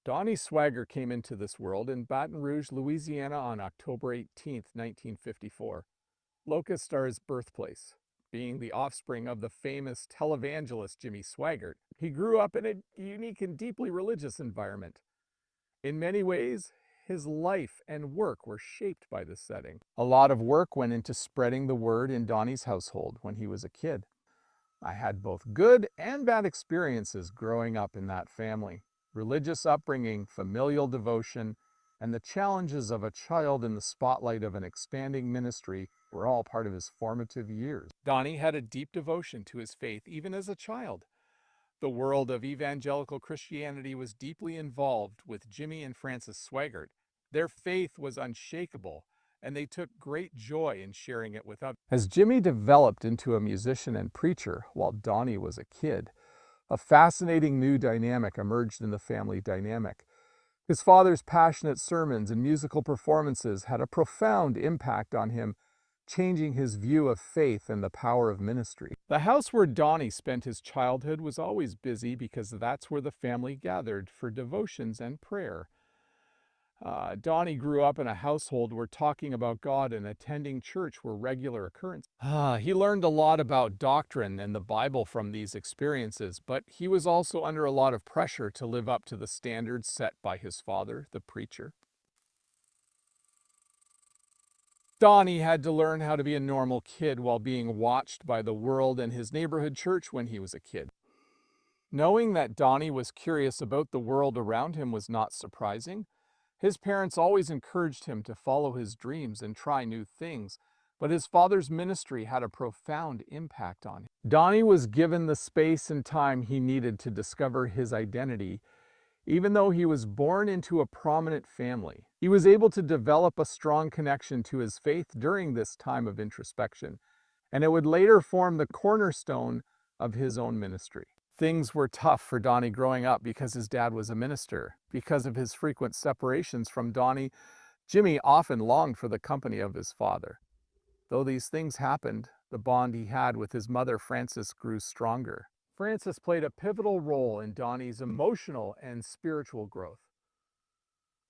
Donnie Swagger came into this world in Baton Rouge, Louisiana on October 18, 1954. Locusts are his birthplace. Being the offspring of the famous televangelist Jimmy Swaggart, he grew up in a unique and deeply religious environment. In many ways, his life and work were shaped by this setting. A lot of work went into spreading the word in Donnie's household when he was a kid. I had both good and bad experiences growing up in that family. Religious upbringing, familial devotion, and the challenges of a child in the spotlight of an expanding ministry were all part of his formative years. Donnie had a deep devotion to his faith even as a child. The world of evangelical Christianity was deeply involved with Jimmy and Frances Swaggart. Their faith was unshakable, and they took great joy in sharing it with others. As Jimmy developed into a musician and preacher while Donnie was a kid, a fascinating new dynamic emerged in the family dynamic. His father's passionate sermons and musical performances had a profound impact on him, changing his view of faith and the power of ministry. The house where Donnie spent his childhood was always busy because that's where the family gathered for devotions and prayer. Donnie grew up in a household where talking about God and attending church were regular occurrences. He learned a lot about doctrine and the Bible from these experiences, but he was also under a lot of pressure to live up to the standards set by his father, the preacher. Donnie had to learn how to be a normal kid while being watched by the world and his neighborhood church when he was a kid. Knowing that Donnie was curious about the world around him was not surprising. His parents always encouraged him to follow his dreams and try new things, but his father's ministry had a profound impact on him. Donnie was given the space and time he needed to discover his identity. Even though he was born into a prominent family, he was able to develop a strong connection to his faith during this time of introspection, and it would later form the cornerstone of his own ministry. Things were tough for Donnie growing up because his dad was a minister. Because of his frequent separations from Donnie, Jimmy often longed for the company of his father. Though these things happened, the bond he had with his mother, Frances, grew stronger. Frances played a pivotal role in Donnie's emotional and spiritual growth.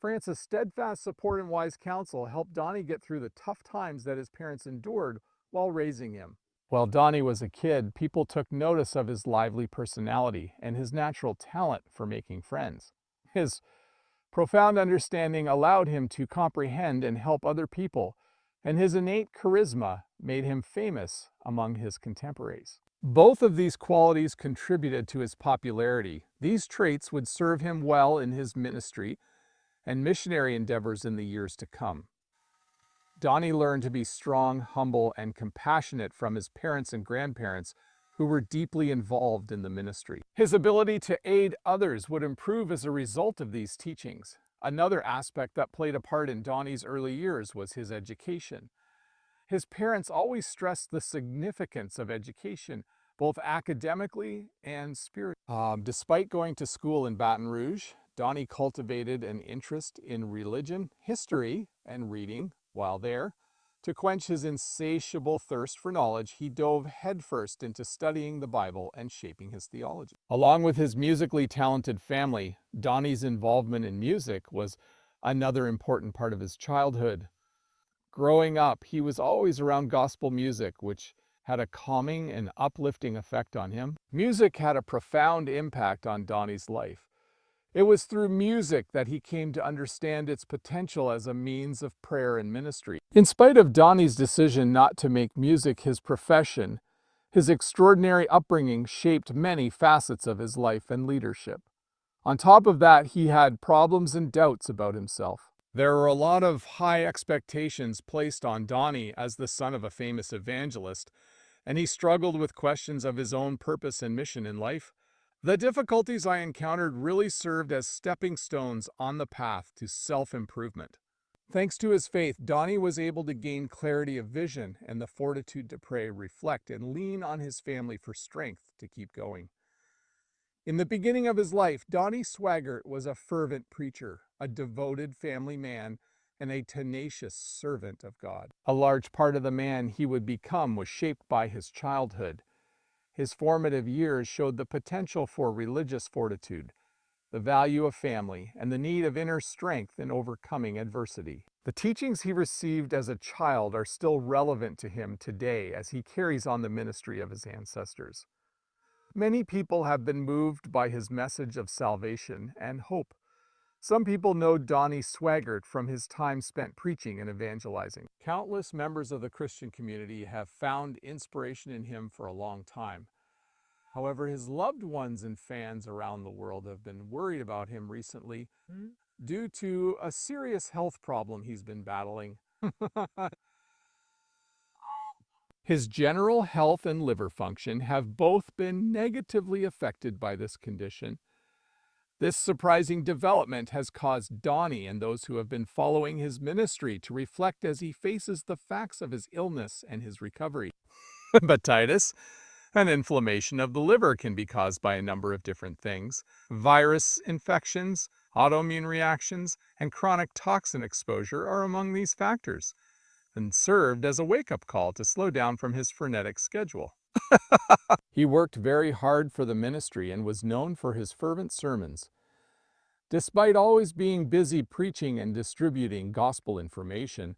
Frances' steadfast support and wise counsel helped Donnie get through the tough times that his parents endured while raising him. While Donnie was a kid, people took notice of his lively personality and his natural talent for making friends. His profound understanding allowed him to comprehend and help other people, and his innate charisma made him famous among his contemporaries. Both of these qualities contributed to his popularity. These traits would serve him well in his ministry and missionary endeavors in the years to come. Donnie learned to be strong, humble, and compassionate from his parents and grandparents who were deeply involved in the ministry. His ability to aid others would improve as a result of these teachings. Another aspect that played a part in Donnie's early years was his education. His parents always stressed the significance of education, both academically and spiritually. Despite going to school in Baton Rouge, Donnie cultivated an interest in religion, history, and reading. While there, to quench his insatiable thirst for knowledge, he dove headfirst into studying the Bible and shaping his theology. Along with his musically talented family, Donnie's involvement in music was another important part of his childhood. Growing up, he was always around gospel music, which had a calming and uplifting effect on him. Music had a profound impact on Donnie's life. It was through music that he came to understand its potential as a means of prayer and ministry. In spite of Donnie's decision not to make music his profession, his extraordinary upbringing shaped many facets of his life and leadership. On top of that, he had problems and doubts about himself. There were a lot of high expectations placed on Donnie as the son of a famous evangelist, and he struggled with questions of his own purpose and mission in life. The difficulties I encountered really served as stepping stones on the path to self-improvement. Thanks to his faith, Donnie was able to gain clarity of vision and the fortitude to pray, reflect, and lean on his family for strength to keep going. In the beginning of his life, Donnie Swaggart was a fervent preacher, a devoted family man, and a tenacious servant of God. A large part of the man he would become was shaped by his childhood. His formative years showed the potential for religious fortitude. the value of family, and the need of inner strength in overcoming adversity. The teachings he received as a child are still relevant to him today as he carries on the ministry of his ancestors. Many people have been moved by his message of salvation and hope. Some people know Donnie Swaggart from his time spent preaching and evangelizing. Countless members of the Christian community have found inspiration in him for a long time. However, his loved ones and fans around the world have been worried about him recently due to a serious health problem he's been battling. His general health and liver function have both been negatively affected by this condition. This surprising development has caused Donnie and those who have been following his ministry to reflect as he faces the facts of his illness and his recovery. Hepatitis, an inflammation of the liver, can be caused by a number of different things. Virus infections, autoimmune reactions, and chronic toxin exposure are among these factors, and served as a wake-up call to slow down from his frenetic schedule. He worked very hard for the ministry and was known for his fervent sermons. Despite always being busy preaching and distributing gospel information,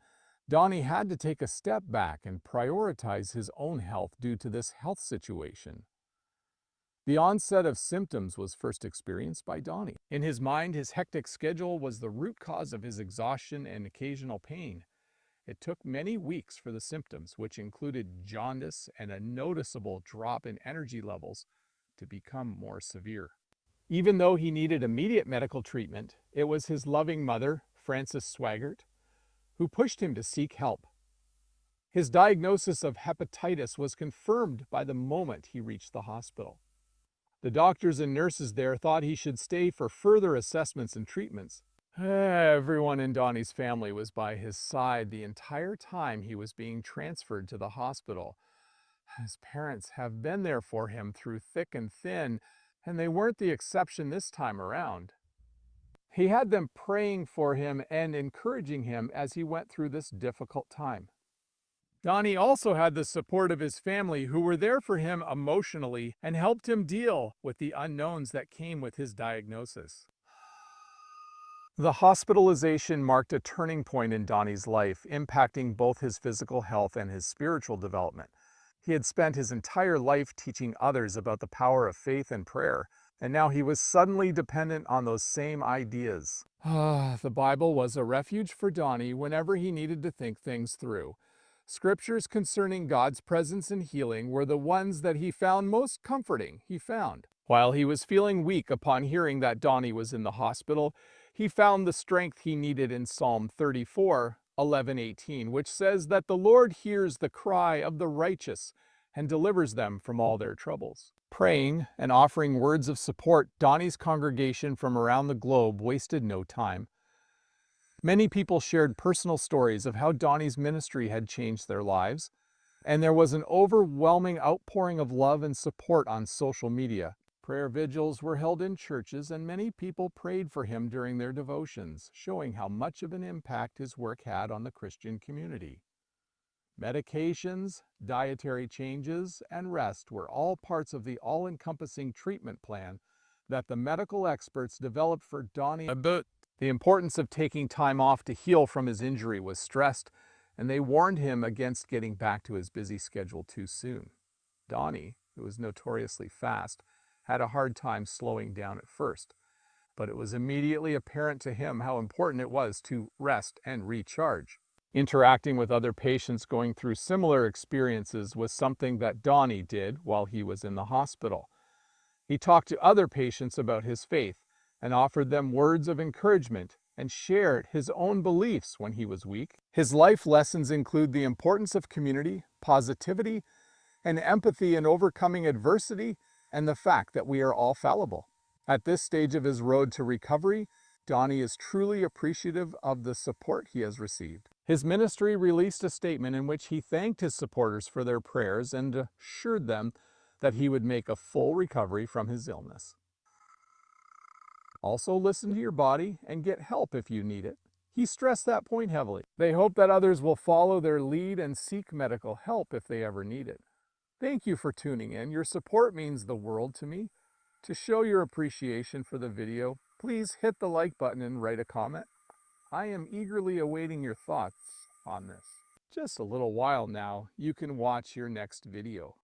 Donnie had to take a step back and prioritize his own health due to this health situation. The onset of symptoms was first experienced by Donnie. In his mind, his hectic schedule was the root cause of his exhaustion and occasional pain. It took many weeks for the symptoms, which included jaundice and a noticeable drop in energy levels, to become more severe. Even though he needed immediate medical treatment, it was his loving mother, Frances Swaggart, who pushed him to seek help. His diagnosis of hepatitis was confirmed by the moment he reached the hospital. The doctors and nurses there thought he should stay for further assessments and treatments. Everyone in Donnie's family was by his side the entire time he was being transferred to the hospital. His parents have been there for him through thick and thin, and they weren't the exception this time around. He had them praying for him and encouraging him as he went through this difficult time. Donnie also had the support of his family, who were there for him emotionally and helped him deal with the unknowns that came with his diagnosis. The hospitalization marked a turning point in Donnie's life, impacting both his physical health and his spiritual development. He had spent his entire life teaching others about the power of faith and prayer, and now he was suddenly dependent on those same ideas. The Bible was a refuge for Donnie whenever he needed to think things through. Scriptures concerning God's presence and healing were the ones that he found most comforting. While he was feeling weak upon hearing that Donnie was in the hospital, he found the strength he needed in Psalm 34:11-18, which says that the Lord hears the cry of the righteous and delivers them from all their troubles. Praying and offering words of support, Donnie's congregation from around the globe wasted no time. Many people shared personal stories of how Donnie's ministry had changed their lives, and there was an overwhelming outpouring of love and support on social media. Prayer vigils were held in churches, and many people prayed for him during their devotions, showing how much of an impact his work had on the Christian community. Medications, dietary changes, and rest were all parts of the all-encompassing treatment plan that the medical experts developed for Donnie. The importance of taking time off to heal from his injury was stressed, and they warned him against getting back to his busy schedule too soon. Donnie, who was notoriously fast, had a hard time slowing down at first, but it was immediately apparent to him how important it was to rest and recharge. Interacting with other patients going through similar experiences was something that Donnie did while he was in the hospital. He talked to other patients about his faith and offered them words of encouragement and shared his own beliefs when he was weak. His life lessons include the importance of community, positivity, and empathy in overcoming adversity, and the fact that we are all fallible. At this stage of his road to recovery, Donnie is truly appreciative of the support he has received. His ministry released a statement in which he thanked his supporters for their prayers and assured them that he would make a full recovery from his illness. Also, listen to your body and get help if you need it. He stressed that point heavily. They hope that others will follow their lead and seek medical help if they ever need it. Thank you for tuning in. Your support means the world to me. To show your appreciation for the video, Please hit the like button and write a comment. I am eagerly awaiting your thoughts on this. Just a little while now, you can watch your next video.